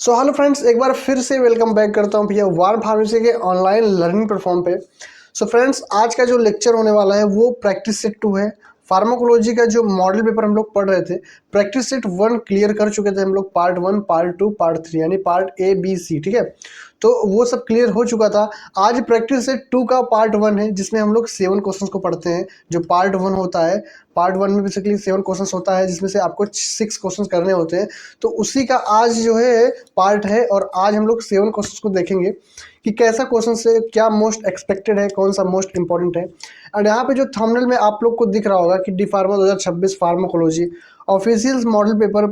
So hello friends, एक बार फिर से वेलकम बैक करता हूँ भैया वार फार्मेसी के ऑनलाइन लर्निंग प्लेटफॉर्म पे। सो फ्रेंड्स, आज का जो लेक्चर होने वाला है वो प्रैक्टिस सेट 2 है। फार्माकोलॉजी का जो मॉडल पेपर हम लोग पढ़ रहे थे, प्रैक्टिस सेट 1 क्लियर कर चुके थे हम लोग। पार्ट 1, पार्ट 2, पार्ट 3 यानी पार्ट ए बी सी, ठीक है। तो वो सब क्लियर हो चुका था। आज प्रैक्टिस सेट 2 का पार्ट 1 है, जिसमें हम लोग 7 क्वेश्चंस को पढ़ते हैं। जो पार्ट 1 होता है, पार्ट 1 में बेसिकली 7 क्वेश्चंस होता है, जिसमें से आपको 6 क्वेश्चंस करने होते हैं। तो उसी का आज जो है पार्ट है, और आज हम लोग 7 क्वेश्चंस को देखेंगे कि कैसा क्वेश्चन है, क्या मोस्ट एक्सपेक्टेड है, कौन सा मोस्ट इंपॉर्टेंट है। एंड यहाँ पे जो थंबनेल में आप लोग को दिख रहा होगा कि D pharma 2026 pharmacology official model paper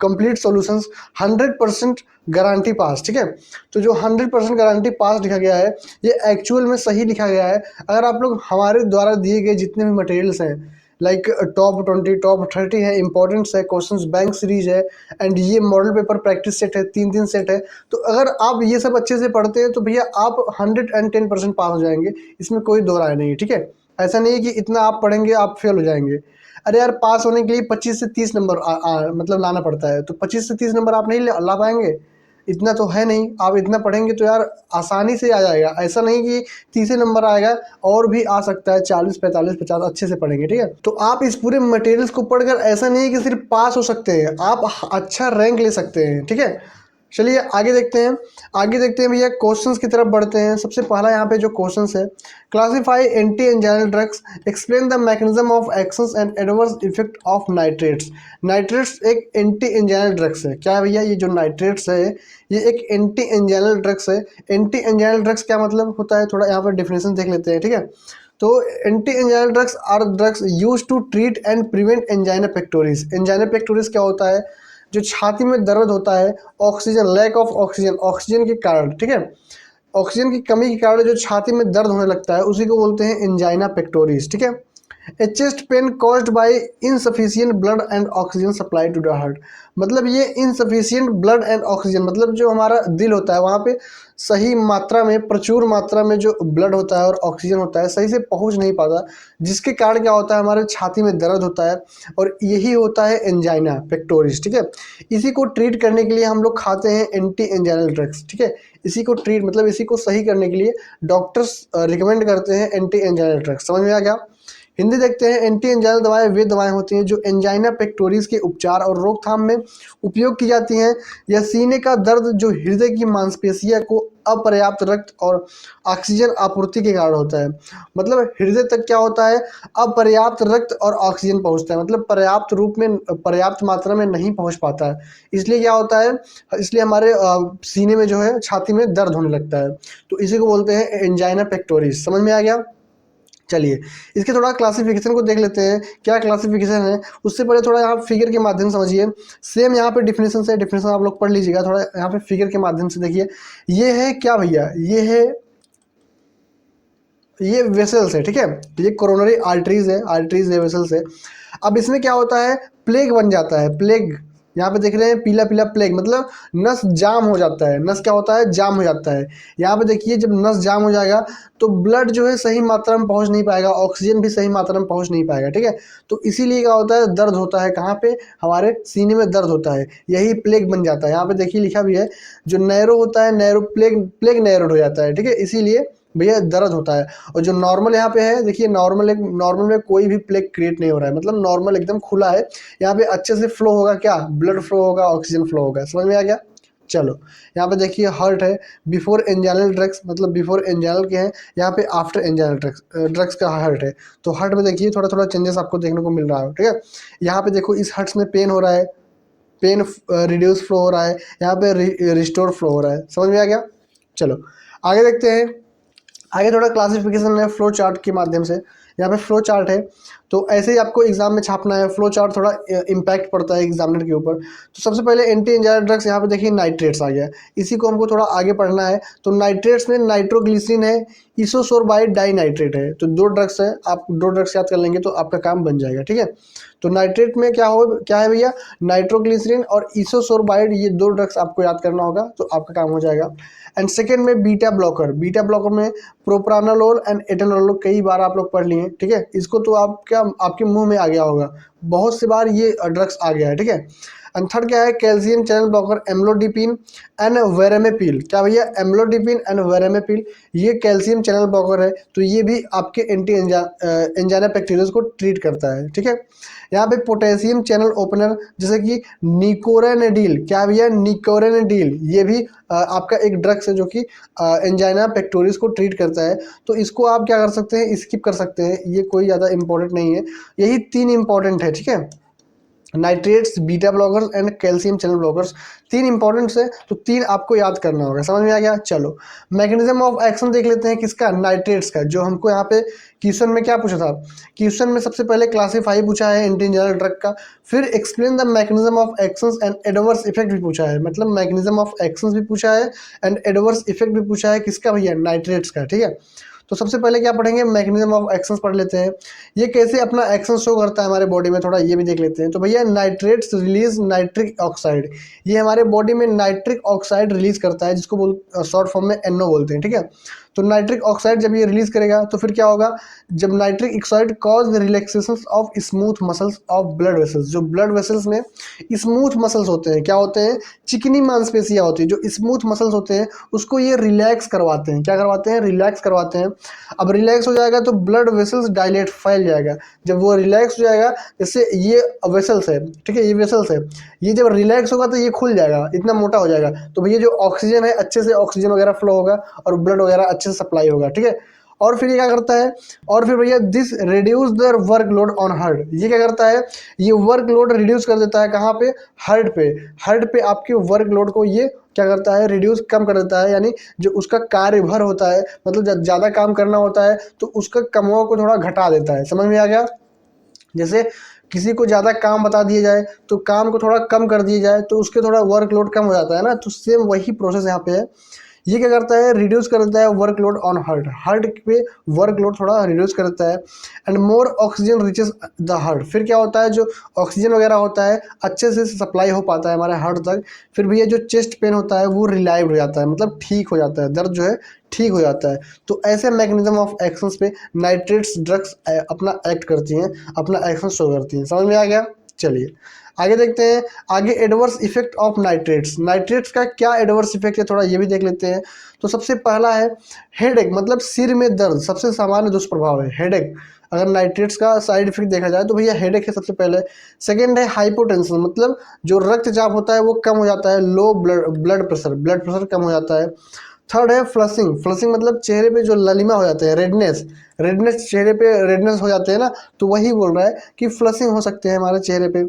complete solutions 100% guarantee pass, ठीक है। तो जो 100% गारंटी पास लिखा गया है, ये एक्चुअल में सही लिखा गया है। अगर आप लोग हमारे द्वारा दिए गए जितने भी मटेरियल्स हैं, लाइक टॉप 20, टॉप 30 है, इंपॉर्टेंट्स है, क्वेश्चंस बैंक सीरीज है, एंड ये मॉडल पेपर प्रैक्टिस सेट है, 3 सेट है। तो अगर आप ये सब अच्छे से पढ़ते हैं तो भैया आप 110% पास हो जाएंगे। इसमें कोई दो राय नहीं है, ठीक है। ऐसा नहीं है कि इतना आप पढ़ेंगे आप फेल हो जाएंगे। अरे यार, पास होने के लिए 25 से 30 नंबर मतलब लाना पड़ता है। तो 25 से 30 नंबर आप नहीं ला पाएंगे, इतना तो है नहीं। आप इतना पढ़ेंगे तो यार आसानी से आ जाएगा। ऐसा नहीं कि 30 नंबर आएगा, और भी आ सकता है 40, 45, 50, अच्छे से पढ़ेंगे, ठीक है। तो आप इस पूरे मटेरियल्स को पढ़कर ऐसा नहीं है कि सिर्फ पास हो सकते हैं, आप अच्छा रैंक ले सकते हैं, ठीक है। चलिए आगे देखते हैं। आगे देखते हैं भैया, क्वेश्चंस की तरफ बढ़ते हैं। सबसे पहला यहाँ पे जो क्वेश्चंस है, classify anti anginal drugs, explain the mechanism of actions and adverse effect of nitrates. Nitrates एक एंटी एंजाइनल ड्रग्स है। क्या है भैया, ये जो नाइट्रेट्स है ये एक एंटी एंजाइनल ड्रग्स है। एंटी एंजाइनल ड्रग्स क्या मतलब होता है, थोड़ा यहाँ पर डिफिनेशन देख लेते हैं, ठीक है। तो anti anginal drugs are drugs use to treat and prevent angina pectoris. Angina pectoris क्या होता है, जो छाती में दर्द होता है oxygen, lack of oxygen, oxygen के कारण, ठीक है। ऑक्सीजन की कमी के कारण जो छाती में दर्द होने लगता है उसी को बोलते हैं एंजाइना पेक्टोरिस, ठीक है। A chest pain caused by insufficient blood and oxygen supply to the heart. मतलब ये इनसफिशिएंट ब्लड एंड ऑक्सीजन मतलब जो हमारा दिल होता है वहाँ पे सही मात्रा में, प्रचुर मात्रा में जो ब्लड होता है और ऑक्सीजन होता है सही से पहुँच नहीं पाता, जिसके कारण क्या होता है, हमारे छाती में दर्द होता है, और यही होता है एंजाइना पेक्टोरिस, ठीक है। इसी को ट्रीट करने के लिए हम लोग खाते हैं एंटी एंजाइनल ड्रग्स, ठीक है। इसी को ट्रीट मतलब इसी को सही करने के लिए डॉक्टर्स रिकमेंड करते हैं एंटी एंजाइनल ड्रग्स। समझ में आ गया। हिंदी देखते हैं। एंटी एंजाइनल दवाएं वे दवाएं होती हैं जो एंजाइना पेक्टोरिस के उपचार और रोकथाम में उपयोग की जाती हैं। यह सीने का दर्द जो हृदय की मांसपेशियों को अपर्याप्त रक्त और ऑक्सीजन आपूर्ति के कारण होता है। मतलब हृदय तक क्या होता है, अपर्याप्त रक्त और ऑक्सीजन पहुंचता है, मतलब पर्याप्त रूप में, पर्याप्त मात्रा में नहीं पहुंच पाता है। इसलिए क्या होता है, इसलिए हमारे सीने में जो है, छाती में दर्द होने लगता है। तो इसी को बोलते हैं एंजाइना पेक्टोरिस। समझ में आ गया। चलिए इसके थोड़ा क्लासिफिकेशन को देख लेते हैं, क्या क्लासिफिकेशन है। उससे पहले थोड़ा यहाँ फिगर के माध्यम से समझिए। सेम यहाँ पे डिफिनेशन से, डिफिनेशन आप लोग पढ़ लीजिएगा, थोड़ा यहाँ पे फिगर के माध्यम से देखिए। ये है क्या भैया, ये वेसल्स है, ठीक है। ये कोरोनरी आर्टरीज है, आर्टरीज है, वेसल्स है। अब इसमें क्या होता है, प्लेग बन जाता है, प्लेग। यहाँ पे देख रहे हैं पीला पीला प्लेग, मतलब नस जाम हो जाता है। नस क्या होता है, जाम हो जाता है। यहाँ पे देखिए, जब नस जाम हो जाएगा तो ब्लड जो है सही मात्रा में पहुँच नहीं पाएगा, ऑक्सीजन भी सही मात्रा में पहुँच नहीं पाएगा, ठीक है। तो इसीलिए क्या होता है, दर्द होता है। कहाँ पे, हमारे सीने में दर्द होता है, यही प्लेग बन जाता है। यहाँ पे देखिए लिखा भी है, जो नैरो होता है, नैरो प्लेग, प्लेग नैरोड हो जाता है, ठीक है। इसीलिए भैया दर्द होता है। और जो नॉर्मल यहाँ पे है, देखिए नॉर्मल, नॉर्मल में कोई भी प्लेग क्रिएट नहीं हो रहा है, मतलब नॉर्मल एकदम खुला है। यहाँ पे अच्छे से फ्लो होगा, क्या ब्लड फ्लो होगा, ऑक्सीजन फ्लो होगा। समझ में आ गया। चलो यहाँ पे देखिए हार्ट है, बिफोर एंजाइनल ड्रग्स, मतलब बिफोर एंजाइनल के हैं, यहाँ पे आफ्टर एंजाइनल ड्रग्स, ड्रग्स का हार्ट है। तो हार्ट में देखिए थोड़ा थोड़ा चेंजेस आपको देखने को मिल रहा है, ठीक है। यहाँ पे देखो इस हार्ट में पेन हो रहा है, पेन रिड्यूस फ्लो हो रहा है, यहाँ पे रिस्टोर फ्लो हो रहा है। समझ में आ गया। चलो आगे देखते हैं। आगे थोड़ा क्लासिफिकेशन है फ्लो चार्ट के माध्यम से। यहाँ पे फ्लो चार्ट है, तो ऐसे ही आपको एग्जाम में छापना है। फ्लो चार्ट थोड़ा इम्पैक्ट पड़ता है एग्जामिनर के ऊपर। तो सबसे पहले एंटी एंजाइनल ड्रग्स, यहाँ पे देखिए नाइट्रेट्स आ गया, इसी को हमको थोड़ा आगे पढ़ना है। तो नाइट्रेट्स में नाइट्रोग्लिसरीन है, इसोसोर्बाइड डाइनाइट्रेट है। तो 2 ड्रग्स है, आप 2 ड्रग्स याद कर लेंगे तो आपका काम बन जाएगा, ठीक है। तो नाइट्रेट में क्या है भैया, नाइट्रोग्लिसरीन और इसोसोर्बाइड, ये 2 ड्रग्स आपको याद करना होगा तो आपका काम हो जाएगा। एंड सेकेंड में बीटा ब्लॉकर, बीटा ब्लॉकर में प्रोप्रानोलोल एंड एटेनोलोल, कई बार आप लोग पढ़ लिए, ठीक है। इसको तो आप क्या, आपके मुंह में आ गया होगा, बहुत सी बार ये ड्रग्स आ गया है, ठीक है। एंड थर्ड क्या है, calcium channel blocker amlodipine and verapamil. क्या भैया, एम्लोडिपिन एंड वेरेमेपिल, ये कैल्शियम चैनल ब्लॉकर है, तो ये भी आपके एंटी एंजाइना बैक्टीरिया को ट्रीट करता है। ठीक है, यहाँ पे पोटेशियम चैनल ओपनर जैसे कि निकोरेनेडिल, क्या भैया, निकोरेनेडिल, ये भी आपका एक ड्रग्स है जो कि एंजाइना पेक्टोरिस को ट्रीट करता है। तो इसको आप क्या कर सकते हैं, स्किप कर सकते हैं, ये कोई ज़्यादा इंपॉर्टेंट नहीं है। यही 3 इंपॉर्टेंट है। ठीक है, nitrates, beta blockers and calcium channel blockers, 3 importance है, तो 3 आपको याद करना होगा। समझ में आ गया। चलो मैकेनिज्म ऑफ एक्शन देख लेते हैं किसका, नाइट्रेट्स का। जो हमको यहाँ पे क्वेश्चन में क्या पूछा था, क्वेश्चन में सबसे पहले क्लासीफाई पूछा है एंटी इंजरियल ड्रग का, फिर explain the mechanism of actions and adverse effect भी पूछा है, मतलब मैकेनिज्म ऑफ एक्शंस भी पूछा है एंड एडवर्स इफेक्ट भी पूछा है किसका भैया, नाइट्रेट्स का। ठीक है, तो सबसे पहले क्या पढ़ेंगे, मैकेनिज्म ऑफ एक्शंस पढ़ लेते हैं। ये कैसे अपना एक्शन शो करता है हमारे बॉडी में, थोड़ा ये भी देख लेते हैं। तो भैया नाइट्रेट्स रिलीज नाइट्रिक ऑक्साइड, ये हमारे बॉडी में नाइट्रिक ऑक्साइड रिलीज करता है, जिसको शॉर्ट फॉर्म में NO बोलते हैं। ठीक है, तो नाइट्रिक ऑक्साइड जब ये रिलीज करेगा तो फिर क्या होगा, जब nitric oxide cause relaxation of smooth muscles of blood vessels, जो ब्लड वेसल्स में स्मूथ मसल्स होते हैं, क्या होते हैं, चिकनी मांसपेशियां होती है, जो स्मूथ मसल्स होते हैं उसको ये रिलैक्स करवाते हैं। क्या करवाते हैं, रिलैक्स करवाते हैं। अब रिलैक्स हो जाएगा तो ब्लड वेसल्स डायलेट, फैल जाएगा। जब वो रिलैक्स हो जाएगा, जैसे ये वेसल्स है, ठीक है, ये वेसल्स है, ये जब रिलैक्स होगा तो ये खुल जाएगा, इतना मोटा हो जाएगा, तो भैया जो ऑक्सीजन है अच्छे से ऑक्सीजन वगैरह फ्लो होगा और ब्लड वगैरह अच्छे से सप्लाई होगा। ठीक है, और फिर ये क्या करता है, और फिर भैया this reduce the workload on heart, ये क्या करता है, ये वर्कलोड रिड्यूस कर देता है, कहाँ पे, हार्ट पे। हार्ट पे आपके वर्कलोड को ये क्या करता है, रिड्यूस, कम कर देता है, यानी जो उसका कार्यभार होता है, मतलब जब ज़्यादा काम करना होता है तो उसका कमों को थोड़ा घटा देता है। समझ में आ गया। जैसे किसी को ज़्यादा काम बता दिया जाए तो काम को थोड़ा कम कर दिया जाए तो उसके थोड़ा वर्कलोड कम हो जाता है ना, तो सेम वही प्रोसेस यहाँ पे है। ये क्या करता है, रिड्यूस कर देता है वर्कलोड ऑन हार्ट, हार्ट पे वर्कलोड थोड़ा रिड्यूस कर देता है। And more oxygen reaches the heart, फिर क्या होता है, जो ऑक्सीजन वगैरह होता है अच्छे से सप्लाई हो पाता है हमारे हार्ट तक। फिर भैया जो चेस्ट पेन होता है वो रिलाइव हो जाता है, मतलब ठीक हो जाता है, दर्द जो है ठीक हो जाता है। तो ऐसे मैकेनिज्म ऑफ एक्शंस पे नाइट्रेट्स ड्रग्स अपना एक्ट करती हैं, अपना एक्शन शो करती हैं। समझ में आ गया। चलिए आगे देखते हैं। आगे adverse effect of nitrates, nitrates का क्या एडवर्स इफेक्ट है, थोड़ा ये भी देख लेते हैं। तो सबसे पहला है हेडेक, मतलब सिर में दर्द, सबसे सामान्य दुष्प्रभाव है हेडेक। अगर नाइट्रेट्स का साइड इफेक्ट देखा जाए तो भैया हेडेक है सबसे पहले। सेकेंड है हाइपोटेंशन, मतलब जो रक्तचाप होता है वो कम हो जाता है, लो ब्लड प्रेशर कम हो जाता है। थर्ड है फ्लशिंग, फ्लशिंग मतलब चेहरे पे जो ललिमा हो जाते हैं, रेडनेस चेहरे पे रेडनेस हो जाते हैं ना, तो वही बोल रहा है कि फ्लशिंग हो सकते हैं हमारे चेहरे पे।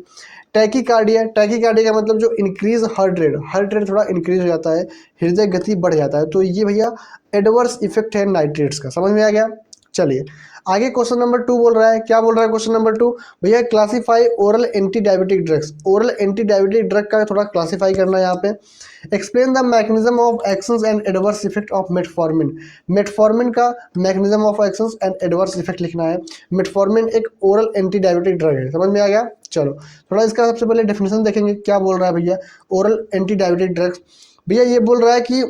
टैकीकार्डिया का मतलब जो इंक्रीज हार्ट रेट थोड़ा इंक्रीज हो जाता है, हृदय गति बढ़ जाता है। तो ये भैया एडवर्स इफेक्ट है नाइट्रेट्स का। समझ में आ गया। चलिए आगे क्वेश्चन नंबर 2 बोल रहा है, क्या बोल रहा है क्वेश्चन नंबर 2, भैया classify oral anti diabetic drugs, oral anti diabetic drug का थोड़ा क्लासीफाई करना है यहाँ पे। Explain the mechanism of actions and adverse effect of metformin, metformin का mechanism of actions and adverse effect लिखना है। मेटफॉर्मिन एक ओरल एंटी डायबिटिक ड्रग है। समझ में आ गया। चलो थोड़ा इसका सबसे पहले डेफिनेशन देखेंगे, क्या बोल रहा है भैया ओरल एंटी डायबिटिक ड्रग्स। भैया ये बोल रहा है कि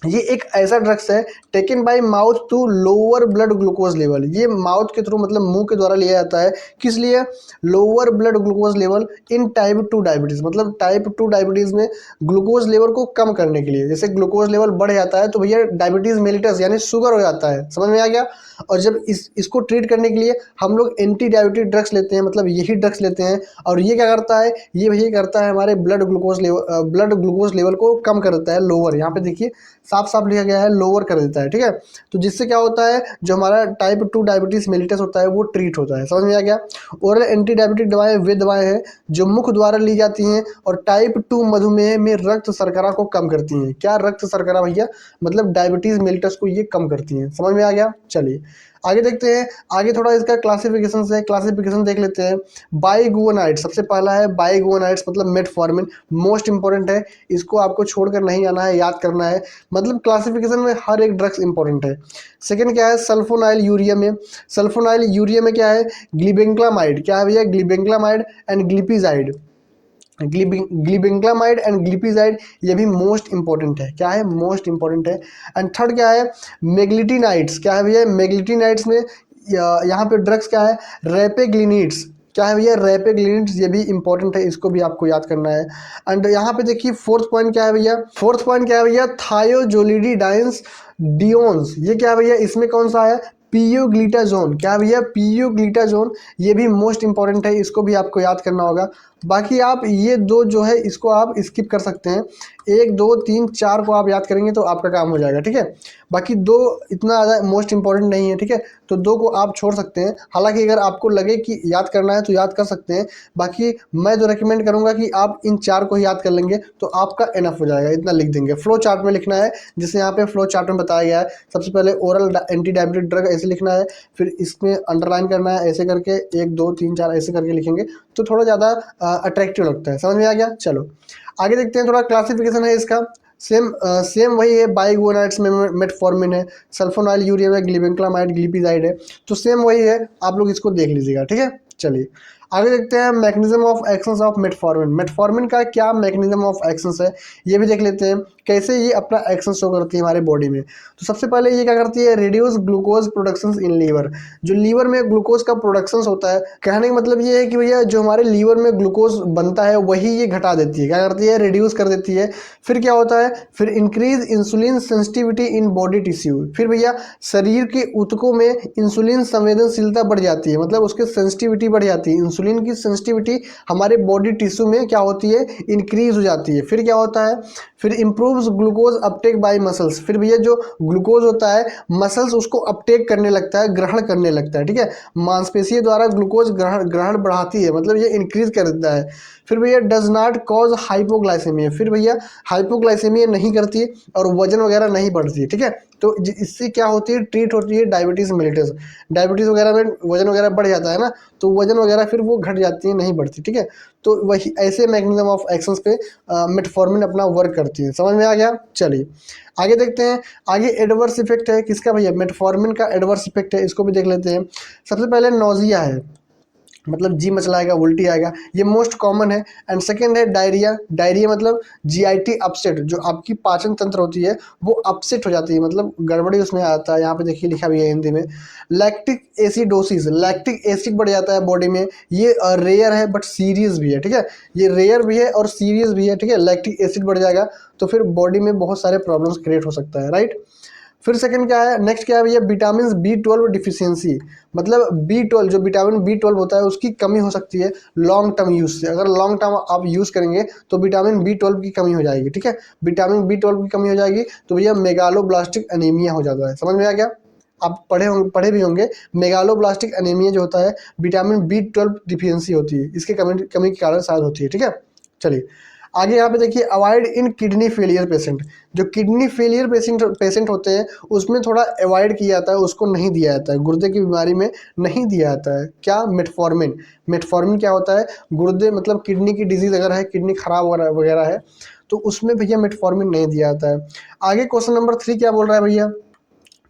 ये एक ऐसा ड्रग्स है taken by mouth to lower blood glucose level, ये माउथ के थ्रू मतलब मुंह के द्वारा लिया जाता है, किस लिए, lower blood glucose level in type 2 diabetes, मतलब टाइप 2 डायबिटीज में ग्लूकोज लेवल को कम करने के लिए। जैसे ग्लूकोज लेवल बढ़ जाता है तो भैया डायबिटीज मेलिटस यानी शुगर हो जाता है। समझ में आ गया। और जब इसको ट्रीट करने के लिए हम लोग एंटी डायबिटिक ड्रग्स लेते हैं, मतलब यही ड्रग्स लेते हैं, और ये क्या करता है, ये भैया करता है हमारे ब्लड ग्लूकोज लेवल को कम कर देता है, लोअर, यहाँ पे देखिए साफ साफ लिखा गया है, लोअर कर देता है। ठीक है, तो जिससे क्या होता है, जो हमारा टाइप 2 डायबिटीज मेलिटस होता है वो ट्रीट होता है। समझ में आ गया। ओरल एंटी डायबिटिक दवाएं वे दवाएं हैं जो मुख द्वारा ली जाती हैं और टाइप 2 मधुमेह में रक्त शर्करा को कम करती हैं। क्या रक्त शर्करा भैया, मतलब डायबिटीज मेलिटस को ये कम करती हैं। समझ में आ गया। चलिए आगे देखते हैं। आगे थोड़ा इसका क्लासिफिकेशन से क्लासिफिकेशन देख लेते हैं। बाइगुआनाइड सबसे पहला है, बाइगुआनाइड्स मतलब मेटफॉर्मिन, मोस्ट इंपॉर्टेंट है, इसको आपको छोड़कर नहीं आना है, याद करना है, मतलब क्लासिफिकेशन में हर एक ड्रग्स इंपॉर्टेंट है। सेकंड क्या है, सल्फोनाइल यूरिया में, सल्फोनाइल यूरिया में क्या है, ग्लिबेंक्लामाइड, क्या है भैया, ग्लिबेंक्लामाइड एंड ग्लिपिजाइड, ग्लिबेंक्लामाइड एंड ग्लिपिजाइड, ये भी मोस्ट इंपॉर्टेंट है। क्या है, मोस्ट इंपॉर्टेंट है। एंड थर्ड क्या है, मेग्लिटिनाइड्स, क्या है भैया, मेग्लिटिनाइड्स में यहाँ पे ड्रग्स क्या है, रेपेग्लिनिड्स, क्या है भैया, रैपेग्लिनिड्स, ये भी इंपॉर्टेंट है, इसको भी आपको याद करना है। एंड यहाँ पे देखिए फोर्थ पॉइंट क्या है भैया, फोर्थ पॉइंट क्या है भैया, थायोजोलिडीडाइंस डियोन्स, ये क्या है भैया, इसमें कौन सा है, पीयूग्लिटाजोन, क्या भैया, पीयूग्लिटाजोन, ये भी मोस्ट इंपॉर्टेंट है, इसको भी आपको याद करना होगा। बाकी आप ये दो जो है इसको आप स्किप कर सकते हैं, 1 2 3 4 को आप याद करेंगे तो आपका काम हो जाएगा, ठीक है। बाकी दो इतना ज़्यादा मोस्ट इंपॉर्टेंट नहीं है, ठीक है, तो दो को आप छोड़ सकते हैं। हालांकि अगर आपको लगे कि याद करना है तो याद कर सकते हैं, बाकी मैं जो रेकमेंड करूंगा कि आप इन 4 को ही याद कर लेंगे तो आपका इनफ हो जाएगा, इतना लिख देंगे। फ्लो चार्ट में लिखना है, जिसे यहाँ पे फ्लो चार्ट में बताया गया है, सबसे पहले ओरल एंटी डायबिटिक ड्रग ऐसे लिखना है, फिर इसमें अंडरलाइन करना है ऐसे करके, 1 2 3 4 ऐसे करके लिखेंगे तो थोड़ा ज़्यादा अट्रैक्टिव लगता है। समझ में आ गया, चलो आगे देखते हैं। थोड़ा क्लासिफिकेशन है इसका, सेम वही है, बाइगोनाइड्स में मेटफॉर्मिन है, सल्फोनाइल यूरिया में ग्लिबेंक्लामाइड ग्लिपिजाइड है, तो सेम वही है, आप लोग इसको देख लीजिएगा, ठीक है। चलिए आगे देखते हैं mechanism of actions of metformin, metformin का क्या मैकेनिज्म ऑफ एक्शंस है ये भी देख लेते हैं, कैसे ये अपना एक्शन शो करती है हमारे बॉडी में। तो सबसे पहले ये क्या करती है, reduce glucose production in liver, जो लीवर में ग्लूकोज का प्रोडक्शन होता है, कहने का मतलब ये है कि भैया जो हमारे लीवर में ग्लूकोज बनता है वही ये घटा देती है, क्या करती है, रिड्यूस कर देती है। फिर क्या होता है, फिर increase insulin sensitivity in body tissue, फिर भैया शरीर के ऊतकों में इंसुलिन संवेदनशीलता बढ़ जाती है, मतलब उसकी सेंसिटिविटी बढ़ जाती है, इंसुलिन की सेंसिटिविटी हमारे बॉडी टिश्यू में क्या होती है, इंक्रीज हो जाती है। फिर क्या होता है, फिर improves glucose Uptake bye muscles, फिर भैया जो ग्लूकोज होता है मसल्स उसको अपटेक करने लगता है, ग्रहण करने लगता है, ठीक है, मांसपेशियों द्वारा ग्लूकोज ग्रहण बढ़ाती है, मतलब ये इंक्रीज कर देता है। फिर भैया डज नॉट कॉज हाइपोग्लाइसेमिया, फिर भैया हाइपोग्लाइसेमिया नहीं करती और वजन वगैरह नहीं बढ़ती है, ठीक है। तो इससे क्या होती है, ट्रीट होती है डायबिटीज मेलिटस, डायबिटीज वगैरह में वजन वगैरह बढ़ जाता है ना, तो वजन वगैरह फिर वो घट जाती है, नहीं बढ़ती, ठीक है। तो वही ऐसे मैकेनिज्म ऑफ एक्शंस पे मेटफॉर्मिन अपना वर्क करती है। समझ में आ गया, चलिए आगे देखते हैं। आगे एडवर्स इफेक्ट है किसका भैया, मेटफॉर्मिन का एडवर्स इफेक्ट है, इसको भी देख लेते हैं। सबसे पहले नोजिया है, मतलब जी मचलाएगा, उल्टी आएगा, ये मोस्ट कॉमन है। एंड सेकेंड है डायरिया, डायरिया मतलब जीआईटी अपसेट, जो आपकी पाचन तंत्र होती है वो अपसेट हो जाती है, मतलब गड़बड़ी उसमें आता है, यहाँ पे देखिए लिखा भी है हिंदी में। लैक्टिक एसिडोसिस, लैक्टिक एसिड बढ़ जाता है बॉडी में, ये रेयर है बट सीरियस भी है, ठीक है, ये रेयर भी है और सीरियस भी है, ठीक है। लैक्टिक एसिड बढ़ जाएगा तो फिर बॉडी में बहुत सारे प्रॉब्लम्स क्रिएट हो सकता है, राइट। फिर सेकंड क्या है, नेक्स्ट क्या है भैया, विटामिन B12 डिफिशियंसी, मतलब B12 जो विटामिन B12 होता है उसकी कमी हो सकती है लॉन्ग टर्म यूज से, अगर लॉन्ग टर्म आप यूज करेंगे तो विटामिन B12 की कमी हो जाएगी, ठीक है, विटामिन B12 की कमी हो जाएगी तो भैया मेगालोब्लास्टिक एनीमिया हो जाता है। समझ में आ गया, आप पढ़े भी होंगे, मेगालोब्लास्टिक एनीमिया जो होता है विटामिन B12 डिफिशियंसी होती है, इसके कमी के कारण शायद होती है, ठीक है। चलिए आगे यहाँ पे देखिए, avoid in kidney failure patient, जो किडनी फेलियर पेशेंट होते हैं उसमें थोड़ा अवॉइड किया जाता है, उसको नहीं दिया जाता है, गुर्दे की बीमारी में नहीं दिया जाता है क्या, मेटफॉर्मिन। मेटफॉर्मिन क्या होता है, गुर्दे मतलब किडनी की डिजीज अगर है, किडनी खराब वगैरह है तो उसमें भैया मेटफॉर्मिन नहीं दिया जाता है। आगे क्वेश्चन नंबर 3 क्या बोल रहा है भैया,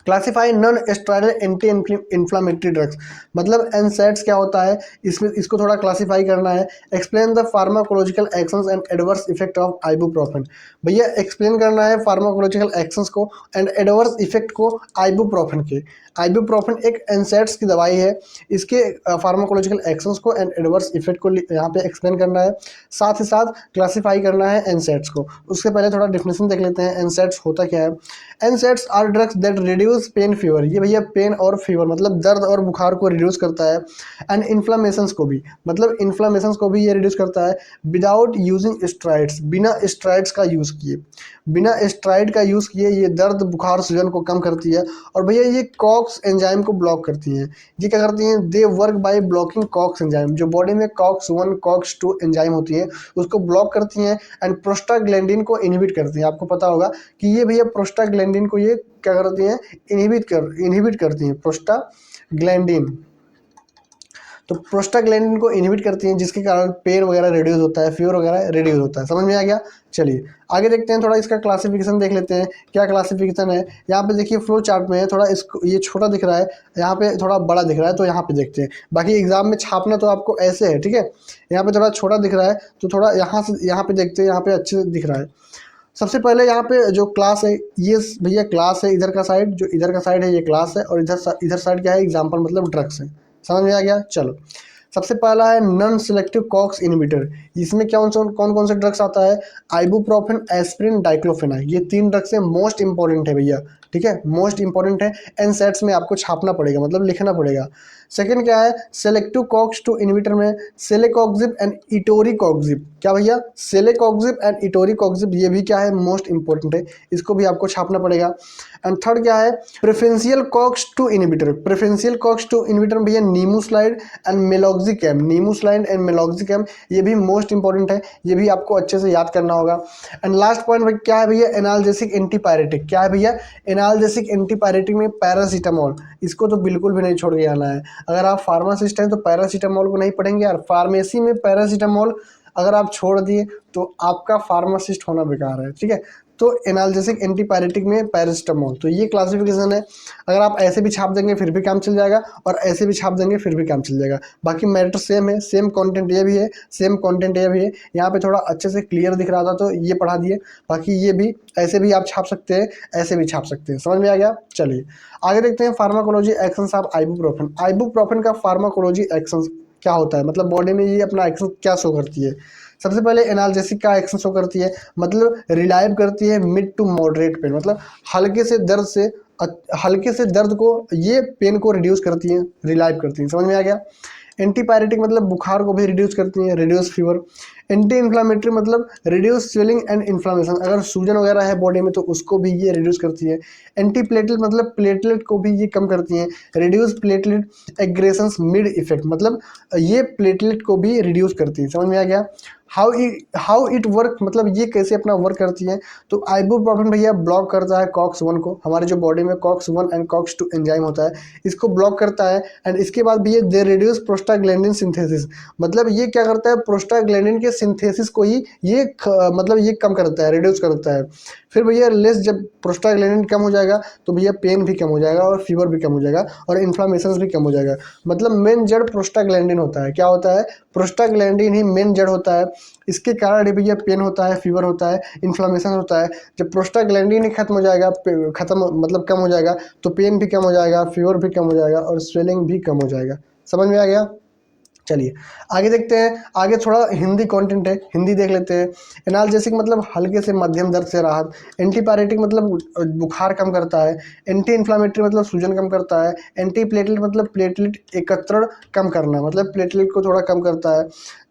classify non steroidal anti inflammatory drugs, मतलब एनसैड्स क्या होता है, इसमें इसको थोड़ा क्लासिफाई करना है। Explain the pharmacological actions and adverse effect of ibuprofen, भैया एक्सप्लेन करना है फार्माकोलॉजिकल एक्शंस को एंड एडवर्स इफेक्ट को आइबुप्रोफेन के। आइबुप्रोफेन एक एनसैड्स की दवाई है, इसके फार्माकोलॉजिकल एक्शंस को एंड एडवर्स इफेक्ट को यहाँ पे एक्सप्लेन करना है, साथ ही साथ क्लासिफाई करना है एनसैड्स को। उससे पहले थोड़ा डेफिनेशन देख लेते हैं, एनसैड्स होता क्या है। NSAIDs are drugs that reduce pain fever, ये भैया पेन और फीवर मतलब दर्द और बुखार को रिड्यूस करता है, एंड इन्फ्लामेशंस को भी, मतलब इन्फ्लामेशंस को भी ये रिड्यूस करता है, विदाउट यूजिंग स्टेरॉइड्स, बिना स्टेरॉइड्स का यूज़ किए, बिना स्टेरॉइड का यूज़ किए ये दर्द बुखार सूजन को कम करती है। और भैया ये कॉक्स एंजाइम को ब्लॉक करती हैं, ये क्या करती हैं, they work by blocking COX enzyme, जो बॉडी में कॉक्स 1 कॉक्स 2 एंजाइम होती है उसको ब्लॉक करती हैं, एंड प्रोस्टाग्लैंडिन को इनहिबिट करती हैं। आपको पता होगा कि ये भैया प्रोस्टाग्लैंडिन को ये क्या करती हैं, इनहिबिट करती हैं प्रोस्टाग्लैंडिन, तो प्रोस्टाग्लैंडिन को इनहिबिट करती हैं जिसके कारण पेन वगैरह रिड्यूस होता है, फीवर वगैरह रिड्यूस होता है। समझ में आ गया, चलिए आगे देखते हैं, थोड़ा इसका क्लासिफिकेशन देख लेते हैं, क्या क्लासिफिकेशन है। यहाँ पे देखिए फ्लो चार्ट में है, थोड़ा इसको ये छोटा दिख रहा है, यहाँ पे थोड़ा बड़ा दिख रहा है, तो यहाँ पे देखते हैं। बाकी एग्जाम में छापना तो आपको ऐसे है, ठीक है, यहाँ पे थोड़ा छोटा दिख रहा है तो थोड़ा यहाँ से यहाँ पे देखते हैं, यहाँ पे अच्छे से दिख रहा है। सबसे पहले यहाँ पे जो क्लास है ये भैया क्लास है, इधर का साइड जो इधर का साइड है ये क्लास है, और इधर साइड क्या है, एग्जाम्पल मतलब ड्रग्स है। समझ में आ गया, चलो सबसे पहला है नॉन सिलेक्टिव कॉक्स इनहिबिटर। इसमें कौन कौन से ड्रग्स आता है, आइबुप्रोफेन, एस्पिरिन, डाइक्लोफेनाक, ये 3 ड्रग्स से मोस्ट इंपॉर्टेंट है भैया, ठीक है, मोस्ट इंपॉर्टेंट है। एनसेट्स में आपको छापना पड़ेगा, मतलब लिखना पड़ेगा। सेकंड क्या है, सेलेक्टिव कॉक्स 2 इनहिबिटर में सेलेकॉक्सिब एंड इटोरिकॉक्सिब, क्या भैया, सेलेकॉक्सिब एंड इटोरिकॉक्सिब, ये भी क्या है, मोस्ट इंपॉर्टेंट है, इसको भी आपको छापना पड़ेगा। एंड थर्ड क्या है, preferential COX 2 inhibitor. Preferential COX 2 inhibitor में भैया nimesulide and meloxicam, nimesulide and meloxicam, ये भी मोस्ट इंपॉर्टेंट है, ये भी आपको अच्छे से याद करना होगा। एंड लास्ट पॉइंट क्या है भैया, एनाल्जेसिक एंटीपायरेटिक, क्या है भैया, एनाल्जेसिक एंटीपायरेटिक में पैरासीटामोल, इसको तो बिल्कुल भी नहीं छोड़ के आना है। अगर आप फार्मासिस्ट हैं तो पैरासीटामोल को नहीं पढ़ेंगे यार, फार्मेसी में पैरासीटामोल अगर आप छोड़ दिए तो आपका फार्मासिस्ट होना बेकार है, ठीक है। तो एनाल्जेसिक एंटीपायरेटिक में पैरासीटामोल, तो ये क्लासिफिकेशन है। अगर आप ऐसे भी छाप देंगे फिर भी काम चल जाएगा, और ऐसे भी छाप देंगे फिर भी काम चल जाएगा, बाकी मैटर सेम है, सेम कंटेंट ये भी है, सेम कंटेंट ये भी है। यहाँ पे थोड़ा अच्छे से क्लियर दिख रहा था तो ये पढ़ा दिए, बाकी ये भी ऐसे भी आप छाप सकते हैं, ऐसे भी छाप सकते हैं, समझ में आ गया। चलिए आगे देखते हैं pharmacology actions of ibuprofen. Ibuprofen का फार्माकोलॉजी एक्शंस क्या होता है, मतलब बॉडी में ये अपना एक्शन क्या शो करती है। सबसे पहले एनाल्जेसिक का एक्शन शो करती है, मतलब रिलाइव करती है मिड टू मॉडरेट पेन, मतलब हल्के से दर्द को ये पेन को रिड्यूस करती है, रिलाइव करती है, समझ में आ गया। एंटीपायरेटिक मतलब बुखार को भी रिड्यूस करती है, रिड्यूस फीवर। एंटी इन्फ्लामेटरी मतलब रिड्यूस स्वेलिंग एंड इन्फ्लामेशन, अगर सूजन वगैरह है बॉडी में तो उसको भी ये रिड्यूस करती है। एंटी प्लेटलेट मतलब प्लेटलेट को भी ये कम करती है, reduce platelet aggressions mid effect, मतलब ये प्लेटलेट को भी रिड्यूस करती है, समझ में आ गया। हाउ इट वर्क, मतलब ये कैसे अपना वर्क करती है, तो आइबुप्रोफेन भैया ब्लॉक करता है कॉक्स 1 को, हमारे जो बॉडी में कॉक्स 1 एंड कॉक्स 2 एंजाइम होता है इसको ब्लॉक करता है। एंड इसके बाद भैया दे रिड्यूस प्रोस्टाग्लैंडिन सिंथेसिस, मतलब ये क्या करता है, प्रोस्टाग्लैंडिन के सिंथेसिस को ही ये मतलब ये कम करता है, रिड्यूस करता है। फिर भैया लेस, जब प्रोस्टाग्लैंडिन कम हो जाएगा तो भैया पेन भी कम हो जाएगा और फीवर भी कम हो जाएगा और इन्फ्लामेशन भी कम हो जाएगा। मतलब मेन जड़ प्रोस्टाग्लैंडिन होता है, क्या होता है, प्रोस्टाग्लैंडिन ही मेन जड़ होता है, इसके कारण भैया पेन होता है, फीवर होता है, इन्फ्लामेशन होता है। जब प्रोस्टाग्लैंडिन ही खत्म हो जाएगा, खत्म मतलब कम हो जाएगा, तो पेन भी कम हो जाएगा, फीवर भी कम हो जाएगा और स्वेलिंग भी कम हो जाएगा, समझ में आ गया। चलिए आगे देखते हैं, आगे थोड़ा हिंदी कंटेंट है, हिंदी देख लेते हैं। एनाल्जेसिक मतलब हल्के से मध्यम दर्द से राहत। एंटीपायरेटिक मतलब बुखार कम करता है। एंटी इन्फ्लामेटरी मतलब सूजन कम करता है। एंटी प्लेटलेट मतलब प्लेटलेट एकत्रण कम करना, मतलब प्लेटलेट को थोड़ा कम करता है।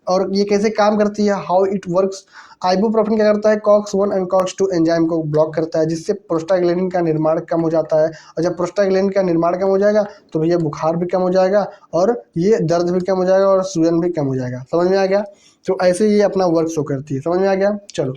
और ये कैसे काम करती है, हाउ इट वर्क्स, आइबुप्रोफेन क्या करता है, कॉक्स 1 एंड कॉक्स 2 एंजाइम को ब्लॉक करता है, जिससे प्रोस्टाग्लैंडिन का निर्माण कम हो जाता है। और जब प्रोस्टाग्लैंडिन का निर्माण कम हो जाएगा तो भैया बुखार भी कम हो जाएगा और ये दर्द भी कम हो जाएगा और सूजन भी कम हो जाएगा, समझ में आ गया। तो ऐसे ये अपना वर्क शो करती है, समझ में आ गया। चलो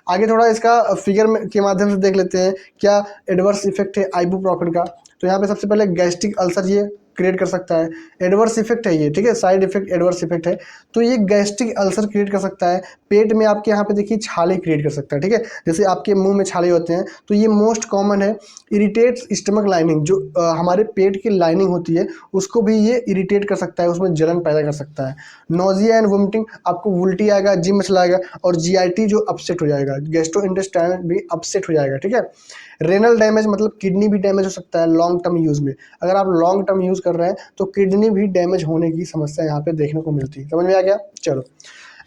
आगे थोड़ा इसका फिगर के माध्यम से देख लेते हैं क्या एडवर्स इफेक्ट है आइबुप्रोफेन का। तो यहाँ पे सबसे पहले गैस्ट्रिक अल्सर ये क्रिएट कर सकता है, एडवर्स इफेक्ट है ये, ठीक है, साइड इफेक्ट एडवर्स इफेक्ट है। तो ये गैस्ट्रिक अल्सर क्रिएट कर सकता है, पेट में आपके यहाँ पे देखिए छाले क्रिएट कर सकता है, ठीक है, जैसे आपके मुंह में छाले होते हैं तो ये मोस्ट कॉमन है। इरिटेट्स स्टमक लाइनिंग, जो हमारे पेट की लाइनिंग होती है उसको भी ये इरिटेट कर सकता है, उसमें जलन पैदा कर सकता है। नोजिया एंड वोमिटिंग, आपको उल्टी आएगा, जी मचलाएगा और जीआईटी जो अपसेट हो जाएगा, गैस्ट्रो इंटेस्टाइनल भी अपसेट हो जाएगा, ठीक है। रेनल डैमेज मतलब किडनी भी डैमेज हो सकता है लॉन्ग टर्म यूज़ में, अगर आप लॉन्ग टर्म यूज़ कर रहे हैं तो किडनी भी डैमेज होने की समस्या यहाँ पे देखने को मिलती है, समझ में आ गया। चलो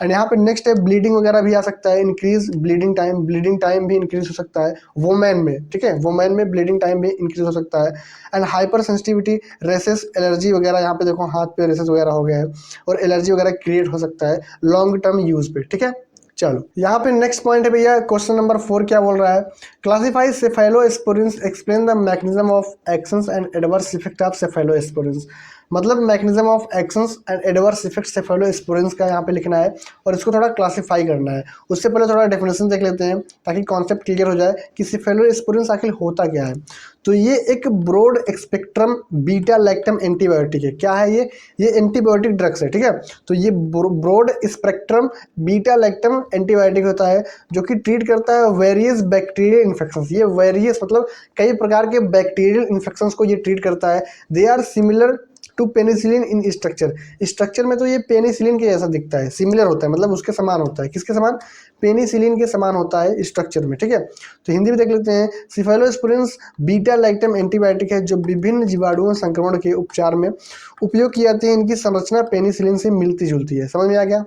एंड यहाँ पे नेक्स्ट है ब्लीडिंग वगैरह भी आ सकता है, increase bleeding time, bleeding time भी इंक्रीज हो सकता है वोमेन में, ठीक है, वोमेन में ब्लीडिंग टाइम भी इंक्रीज हो सकता है। And hyper sensitivity, rashes, allergy वगैरह, यहाँ पे देखो हाथ पे रेसेस वगैरह हो गया है और एलर्जी वगैरह क्रिएट हो सकता है लॉन्ग टर्म यूज पे, ठीक है। चलो यहाँ पे नेक्स्ट पॉइंट है भैया, क्वेश्चन नंबर 4 क्या बोल रहा है, classify cephalosporins, explain the mechanism of actions and adverse effect of cephalosporins, मतलब mechanism of actions and adverse effect cephalosporins का यहाँ पे लिखना है और इसको थोड़ा क्लासिफाई करना है। उससे पहले थोड़ा डेफिनेशन देख लेते हैं ताकि कॉन्सेप्ट क्लियर हो जाए कि सेफेलोस्पोरिन्स आखिर होता क्या है। तो ये एक broad spectrum beta lactam antibiotic है, क्या है ये एंटीबायोटिक ड्रग्स है, ठीक है। तो ये broad spectrum beta lactam antibiotic होता है जो कि ट्रीट करता है वेरियस बैक्टीरियल इन्फेक्शंस, ये वेरियस मतलब कई प्रकार के बैक्टीरियल इन्फेक्शंस को ये ट्रीट करता है। They are similar to penicillin in structure. Structure में तो ये पेनिसिलिन के जैसा दिखता है, सिमिलर होता है, मतलब उसके समान होता है। किसके समान? पेनिसिलिन के समान होता है स्ट्रक्चर में, ठीक है। तो हिंदी में देख लेते हैं। सिफेलोस्पुरिन्स बीटा लैक्टम एंटीबायोटिक है जो विभिन्न जीवाणुओं संक्रमण के उपचार में उपयोग की जाती है। इनकी संरचना पेनिसिलिन से मिलती जुलती है। समझ में आ गया?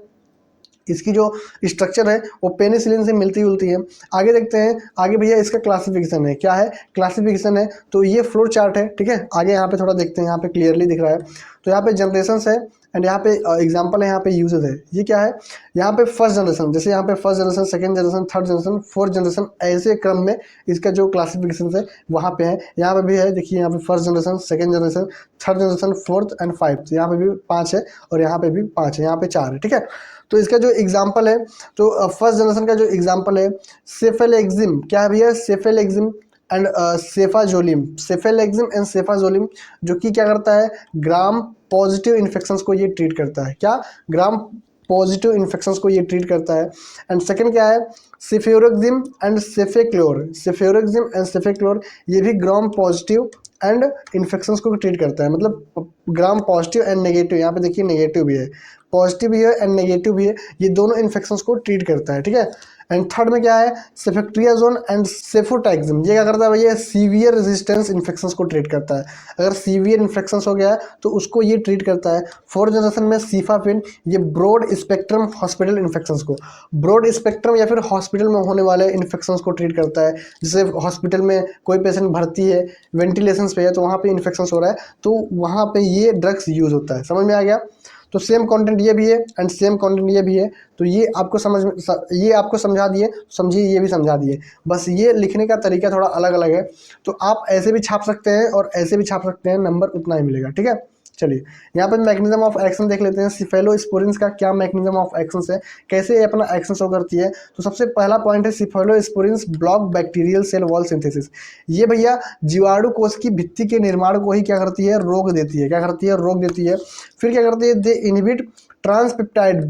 इसकी जो स्ट्रक्चर है वो पेनिसिलिन से मिलती जुलती है। आगे देखते हैं। आगे भैया इसका क्लासिफिकेशन है। क्या है? क्लासिफिकेशन है। तो ये फ्लो चार्ट है, ठीक है। आगे यहाँ पे थोड़ा देखते हैं, यहाँ पे क्लियरली दिख रहा है। तो यहाँ पे जनरेशंस है एंड यहाँ पे एग्जांपल है, यहाँ पे यूजेस है। ये क्या है? यहाँ पे फर्स्ट जनरेशन, जैसे यहाँ पे first generation, second generation, third generation, fourth generation, ऐसे क्रम में इसका जो क्लासिफिकेशन है वहाँ पे है। यहाँ पे भी है, देखिए यहाँ पे first generation, second generation, third generation, fourth and fifth. यहाँ पे भी 5 है और यहाँ पे भी 5 है, यहाँ पे 4 है, ठीक है। तो इसका जो एग्जाम्पल है, तो फर्स्ट जनरेशन का जो एग्जाम्पल है सेफेलेक्सिम। क्या है भैया? सेफेलेक्सिम एंड सेफाजोलिम। सेफेलेक्सिम एंड सेफाजोलिम जो कि क्या करता है? ग्राम पॉजिटिव इन्फेक्शंस को ये ट्रीट करता है। क्या? ग्राम पॉजिटिव इन्फेक्शंस को ये ट्रीट करता है। एंड सेकंड क्या है? सेफेरोक्सिम एंड सेफेक्लोर। सेफेरोक्सिम एंड सेफेक्लोर ये भी ग्राम पॉजिटिव एंड इन्फेक्शंस को ट्रीट करता है, मतलब ग्राम पॉजिटिव एंड नेगेटिव। यहाँ पे देखिए नेगेटिव भी है, पॉजिटिव भी है एंड नेगेटिव भी है, ये दोनों इन्फेक्शंस को ट्रीट करता है, ठीक है। एंड थर्ड में क्या है? सेफेक्ट्रियाजोन एंड सेफोटैक्सिम। ये क्या करता है भैया? सीवियर रेजिस्टेंस इन्फेक्शंस को ट्रीट करता है। अगर सीवियर इन्फेक्शंस हो गया है तो उसको ये ट्रीट करता है। फोर्थ जनरेशन में सीफाफिन, ये ब्रॉड स्पेक्ट्रम हॉस्पिटल इन्फेक्शंस को, ब्रॉड स्पेक्ट्रम या फिर हॉस्पिटल में होने वाले इन्फेक्शंस को ट्रीट करता है। जैसे हॉस्पिटल में कोई पेशेंट भर्ती है, वेंटिलेशन पे है, तो वहाँ पे इन्फेक्शंस हो रहा है, तो वहाँ पे ये ड्रग्स यूज होता है। समझ में आ गया? तो सेम कंटेंट ये भी है एंड सेम कंटेंट ये भी है। तो ये आपको ये आपको समझा दिए, समझिए ये भी समझा दिए, बस ये लिखने का तरीका थोड़ा अलग अलग है। तो आप ऐसे भी छाप सकते हैं और ऐसे भी छाप सकते हैं, नंबर उतना ही मिलेगा, ठीक है। चलिए यहाँ पे मैकेनिज्म ऑफ एक्शन देख लेते हैं। सिफेलोस्पोरिन्स का क्या मैकेनिज्म ऑफ एक्शन है, कैसे ये अपना एक्शन शो करती है। तो सबसे पहला पॉइंट है cephalosporins block bacterial cell wall synthesis. ये भैया जीवाणु कोष की भित्ति के निर्माण को ही क्या करती है? रोक देती है। क्या करती है? रोक देती है। फिर क्या करती है? दे इनहिबिट ट्रांसपेप्टाइड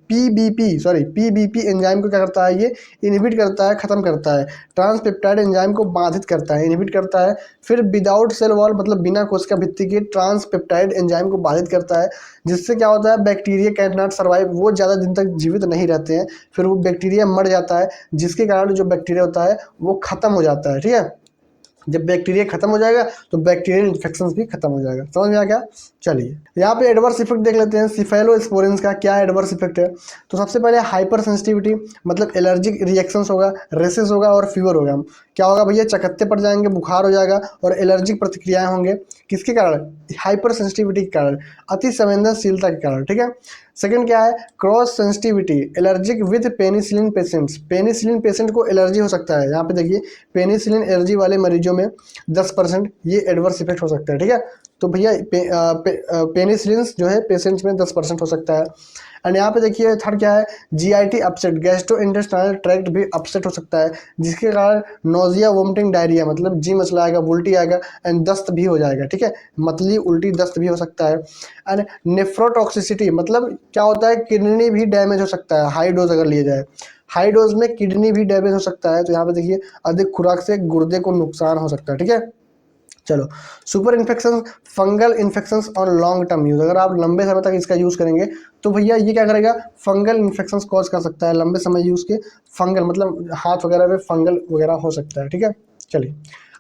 पीबीपी एंजाइम को क्या करता है? ये इनहिबिट करता है, खत्म करता है। ट्रांसपेप्टाइड एंजाइम को बाधित करता है, इनहिबिट करता है। फिर विदाउट सेल वॉल मतलब बिना कोशिका भित्ति के ट्रांसपेप्टाइड एंजाइम को बाधित करता है, जिससे क्या होता है? बैक्टीरिया कैन नॉट सर्वाइव, वो ज़्यादा दिन तक जीवित नहीं रहते हैं, फिर वो बैक्टीरिया मर जाता है, जिसके कारण जो बैक्टीरिया होता है वो खत्म हो जाता है, ठीक है। जब बैक्टीरिया खत्म हो जाएगा तो बैक्टीरियल इन्फेक्शंस भी खत्म हो जाएगा। समझ में आ गया? चलिए यहाँ पे एडवर्स इफेक्ट देख लेते हैं सिफेलोस्पोरिन्स का। क्या एडवर्स इफेक्ट है? तो सबसे पहले हाइपर सेंसिटिविटी, मतलब एलर्जिक रिएक्शंस होगा, रेसेस होगा और फीवर होगा। क्या होगा भैया? चकत्ते पड़ जाएंगे, बुखार हो जाएगा और एलर्जिक प्रतिक्रियाएं होंगे। किसके कारण? हाइपर सेंसिटिविटी के कारण, अति संवेदनशीलता के कारण, ठीक है। सेकंड क्या है? Cross sensitivity, allergic with penicillin patients. Penicillin patient को एलर्जी हो सकता है। यहाँ पे देखिए पेनिसिलिन एलर्जी वाले मरीजों में 10% ये एडवर्स इफेक्ट हो सकता है, ठीक है। तो भैया पेनिसिलिन जो है पेशेंट्स में 10% हो सकता है। एंड यहाँ पे देखिए थर्ड क्या है? GIT upset, gastro intestinal tract भी अपसेट हो सकता है, जिसके कारण नोजिया, वोमिटिंग, डायरिया, मतलब जी मचला आएगा, उल्टी आएगा एंड दस्त भी हो जाएगा, ठीक है। मतली, उल्टी, दस्त भी हो सकता है। एंड नेफ्रोटॉक्सिसिटी, मतलब क्या होता है? किडनी भी डैमेज हो सकता है हाई डोज अगर लिए जाए। हाई डोज में किडनी भी डैमेज हो सकता है। तो यहाँ पे देखिए अधिक खुराक से गुर्दे को नुकसान हो सकता है, ठीक है। चलो सुपर इन्फेक्शन, फंगल इन्फेक्शन और लॉन्ग टर्म यूज, अगर आप लंबे समय तक इसका यूज करेंगे तो भैया ये क्या करेगा? फंगल इन्फेक्शन कॉज कर सकता है। लंबे समय यूज के फंगल मतलब हाथ वगैरह में फंगल वगैरह हो सकता है, ठीक है। चलिए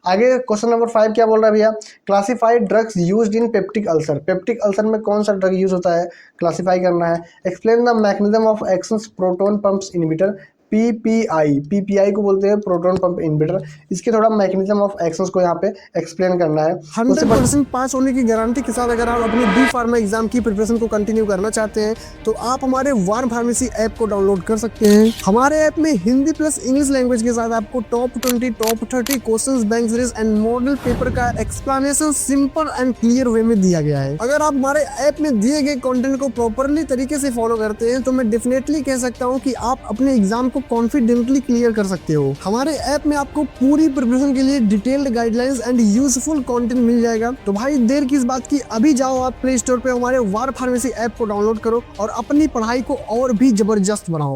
आगे क्वेश्चन नंबर 5 क्या बोल रहा है भैया? Classified drugs used in peptic ulcer. Peptic ulcer में कौन सा ड्रग यूज होता है? क्लासिफाई करना है। Explain the mechanism of action proton pumps inhibitor. PPI को बोलते हैं प्रोटोन पंप इनहिबिटर। इसके थोड़ा मैकेनिज्म ऑफ एक्शंस को यहाँ पे एक्सप्लेन करना है। 100% पास होने की गारंटी के साथ अगर आप अपनी बी फार्मा एग्जाम की प्रिपरेशन को कंटिन्यू करना चाहते हैं तो आप हमारे वार फार्मेसी ऐप को डाउनलोड कर सकते हैं। हमारे ऐप में हिंदी प्लस इंग्लिश लैंग्वेज के साथ आपको top 20, top 30 questions, bank series and model paper का explanation simple and clear way में दिया गया है। अगर आप हमारे ऐप में दिए गए कंटेंट को प्रॉपरली तरीके से फॉलो करते हैं तो मैं डेफिनेटली कह सकता हूँ कि आप अपने एग्जाम कॉन्फिडेंटली क्लियर कर सकते हो। हमारे ऐप में आपको पूरी प्रिपरेशन के लिए detailed guidelines and useful content मिल जाएगा। तो भाई देर किस बात की, अभी जाओ आप प्ले स्टोर पे हमारे वार फार्मेसी ऐप को डाउनलोड करो और अपनी पढ़ाई को और भी जबरदस्त बनाओ।